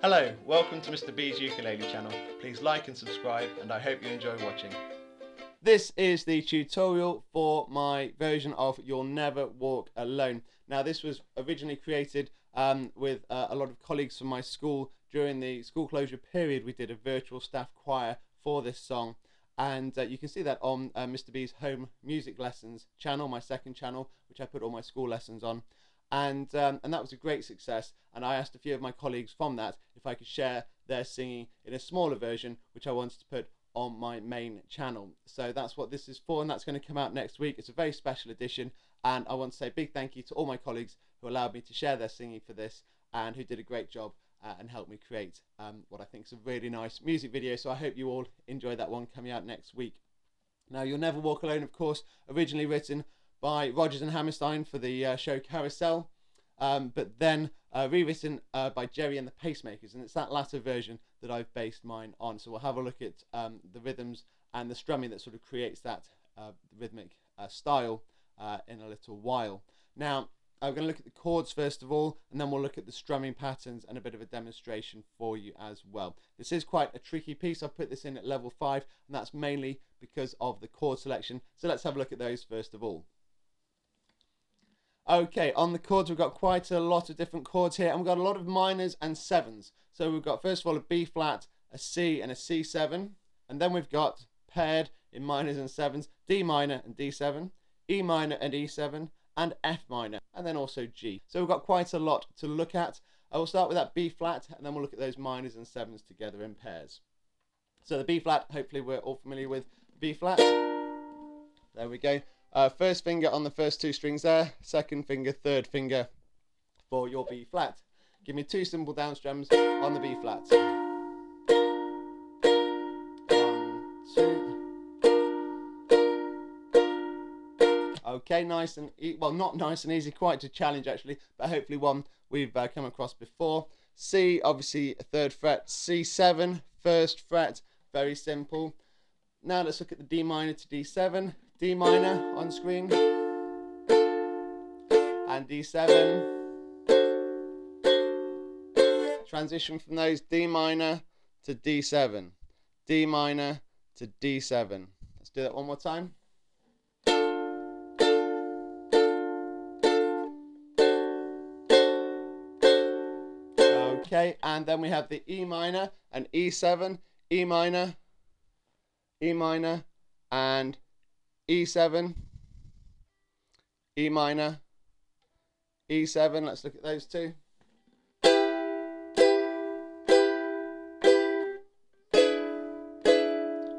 Hello, welcome to Mr. B's Ukulele channel. Please like and subscribe, and I hope you enjoy watching. This is the tutorial for my version of You'll Never Walk Alone. Now this was originally created with a lot of colleagues from my school. During the school closure period we did a virtual staff choir for this song, and you can see that on Mr. B's Home Music Lessons channel, my second channel, which I put all my school lessons on. And that was a great success, and I asked a few of my colleagues from that if I could share their singing in a smaller version, which I wanted to put on my main channel. So that's what this is for, and that's going to come out next week. It's a very special edition, and I want to say a big thank you to all my colleagues who allowed me to share their singing for this and who did a great job and helped me create what I think is a really nice music video. So I hope you all enjoy that one coming out next week. Now, You'll Never Walk Alone, of course, originally written by Rodgers and Hammerstein for the show Carousel, but then rewritten by Jerry and the Pacemakers, and it's that latter version that I've based mine on. So we'll have a look at the rhythms and the strumming that sort of creates that rhythmic style in a little while. Now I'm going to look at the chords first of all, and then we'll look at the strumming patterns and a bit of a demonstration for you as well. This is quite a tricky piece. I've put this in at level 5, and that's mainly because of the chord selection. So let's have a look at those first of all. Okay, on the chords we've got quite a lot of different chords here, and we've got a lot of minors and sevens. So we've got first of all a B flat, a C and a C7, and then we've got paired in minors and sevens, D minor and D7, E minor and E7, and F minor, and then also G. So we've got quite a lot to look at. I will start with that B flat, and then we'll look at those minors and sevens together in pairs. So the B flat, hopefully we're all familiar with B flat. There we go. First finger on the first two strings there, second finger, third finger for your B flat. Give me two simple down strums on the B flat. 1, 2. Okay, nice and well, not nice and easy, quite a challenge actually, but hopefully one we've come across before. C, obviously third fret, C7, first fret, very simple. Now let's look at the D minor to D7. D minor on screen, and D7. Transition from those, D minor to D7, D minor to D7. Let's do that one more time. Okay, and then we have the E minor and E7, E minor, E minor, and E7, E minor, E7. Let's look at those two.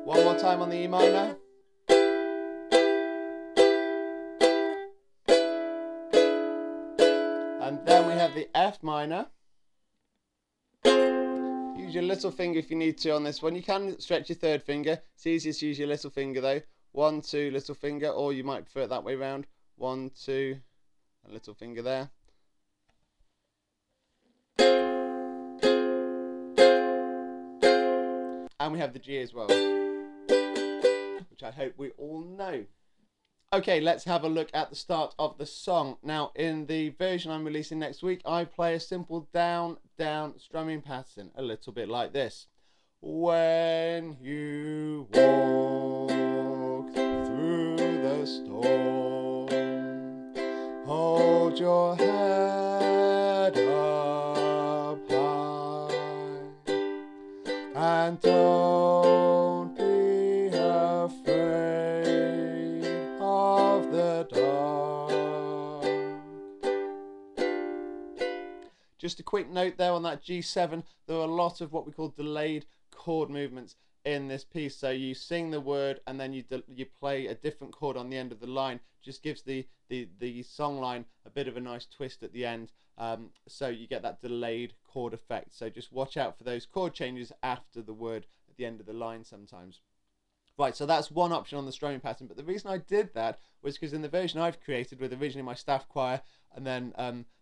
One more time on the E minor. And then we have the F minor. Use your little finger if you need to on this one. You can stretch your third finger. It's easiest to use your little finger though. 1, 2, little finger, or you might prefer it that way round. 1, 2, a little finger there. And we have the G as well, which I hope we all know. Okay, let's have a look at the start of the song. Now, in the version I'm releasing next week, I play a simple down, down strumming pattern, a little bit like this. When you walk through the storm, hold your head up high, and don't be afraid of the dark. Just a quick note there on that G7, there are a lot of what we call delayed chord movements in this piece. So you sing the word and then you play a different chord on the end of the line. Just gives the song line a bit of a nice twist at the end, so you get that delayed chord effect. So just watch out for those chord changes after the word at the end of the line sometimes. Right, so that's one option on the strumming pattern, but the reason I did that was because in the version I've created with originally my staff choir and then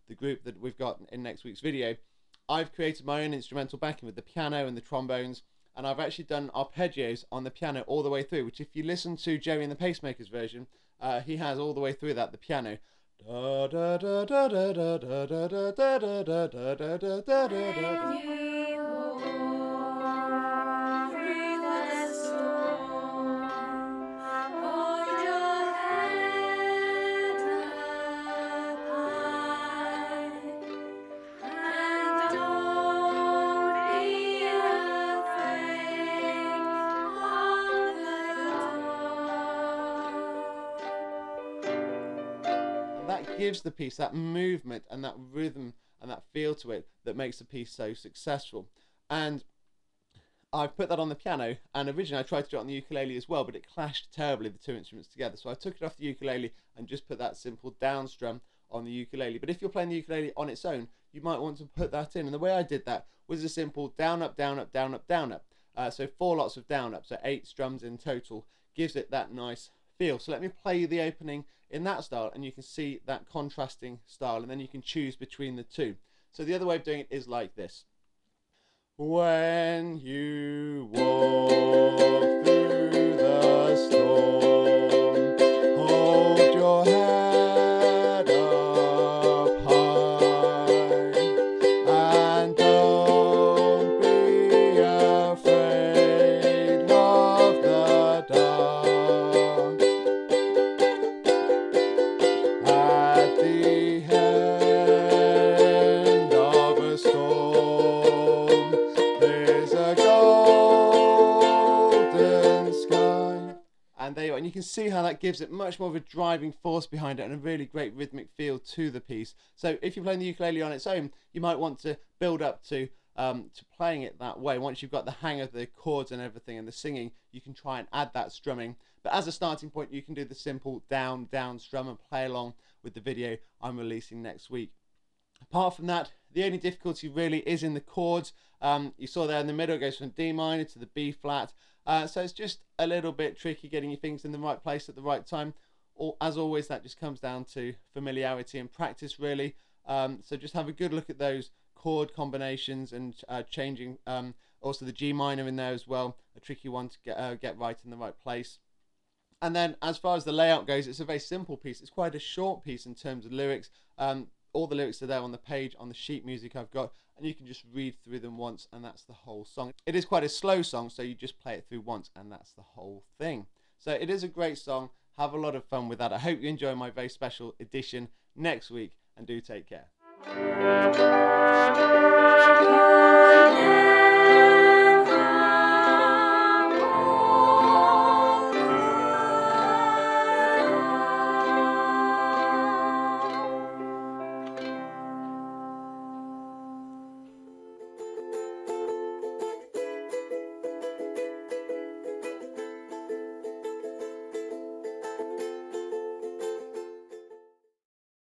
the group that we've got in next week's video, I've created my own instrumental backing with the piano and the trombones, and I've actually done arpeggios on the piano all the way through, which if you listen to Jerry and the Pacemakers version, he has all the way through that, the piano. Da da da da da da da da da da da da da da da da da. That gives the piece that movement and that rhythm and that feel to it that makes the piece so successful. And I've put that on the piano, and originally I tried to do it on the ukulele as well, but it clashed terribly, the two instruments together. So I took it off the ukulele and just put that simple down strum on the ukulele. But if you're playing the ukulele on its own, you might want to put that in. And the way I did that was a simple down, up, down, up, down, up, down, up. So 4 lots of down, up, so 8 strums in total, gives it that nice feel. So let me play you the opening in that style, and you can see that contrasting style, and then you can choose between the two. So the other way of doing it is like this. When you walk through the storm, hold your head up high, and don't be afraid of the dark. At the end of a storm, there's a golden sky. And there you are. And you can see how that gives it much more of a driving force behind it and a really great rhythmic feel to the piece. So if you're playing the ukulele on its own, you might want to build up to playing it that way. Once you've got the hang of the chords and everything and the singing, you can try and add that strumming. But as a starting point, you can do the simple down, down strum and play along with the video I'm releasing next week. Apart from that, the only difficulty really is in the chords. You saw there in the middle, it goes from D minor to the B flat. So it's just a little bit tricky getting your fingers in the right place at the right time. As always, that just comes down to familiarity and practice, really. So just have a good look at those chord combinations and changing also the G minor in there as well, a tricky one to get right in the right place. And then as far as the layout goes, it's a very simple piece. It's quite a short piece in terms of lyrics. All the lyrics are there on the page, on the sheet music I've got, and you can just read through them once, and that's the whole song. It is quite a slow song, so you just play it through once, and that's the whole thing. So it is a great song. Have a lot of fun with that. I hope you enjoy my very special edition next week, and do take care.